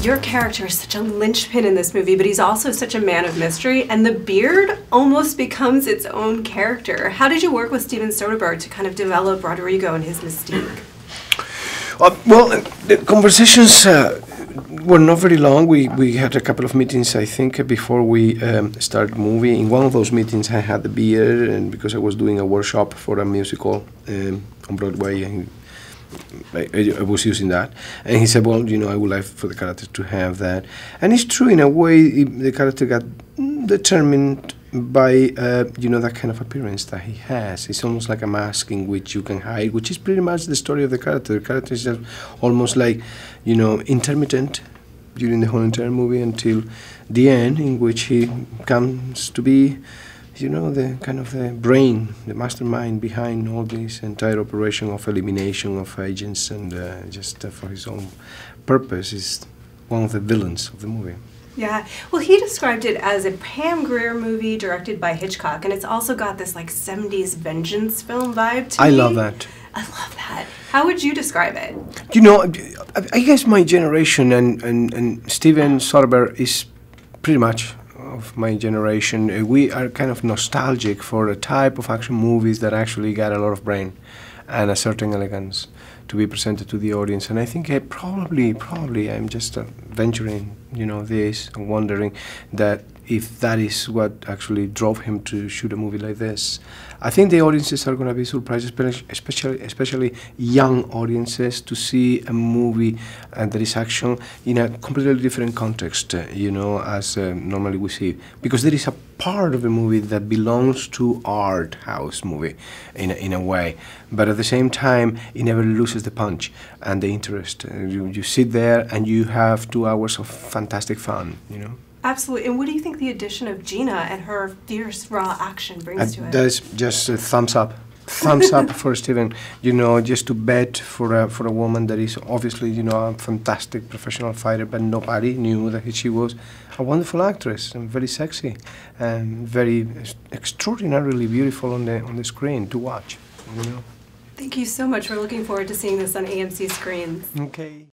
your character is such a linchpin in this movie, but he's also such a man of mystery, and the beard almost becomes its own character. How did you work with Steven Soderbergh to kind of develop Rodrigo and his mystique? Well, the conversations were not very long. We had a couple of meetings, I think, before we started the movie. In one of those meetings, I had the beard, and because I was doing a workshop for a musical on Broadway, and I was using that. And he said, well, you know, I would like for the character to have that. And it's true, in a way, the character got determined by, you know, that kind of appearance that he has. It's almost like a mask in which you can hide, which is pretty much the story of the character. The character is just almost like, you know, intermittent during the whole entire movie until the end, in which he comes to be, you know, the kind of the brain, the mastermind behind all this entire operation of elimination of agents, and just for his own purpose is one of the villains of the movie. Yeah, well, he described it as a Pam Grier movie directed by Hitchcock, and it's also got this like 70s vengeance film vibe to me. I love that. I love that. How would you describe it? You know, I guess my generation and Steven Soderbergh is pretty much of my generation. We are kind of nostalgic for a type of action movies that actually got a lot of brain and a certain elegance to be presented to the audience. And I think probably I'm just venturing, you know, this and wondering that if that is what actually drove him to shoot a movie like this. I think the audiences are going to be surprised, especially young audiences, to see a movie that is action in a completely different context, you know, as normally we see. Because there is a part of the movie that belongs to art house movie in a way, but at the same time it never loses the punch and the interest. You sit there and you have 2 hours of fantastic fun, you know. Absolutely. And what do you think the addition of Gina and her fierce, raw action brings to it? That is just a thumbs up. Thumbs up for Steven. You know, just to bet for a woman that is obviously, you know, a fantastic professional fighter, but nobody knew that she was a wonderful actress and very sexy and very extraordinarily beautiful on the screen to watch. You know. Thank you so much. We're looking forward to seeing this on AMC screens. Okay.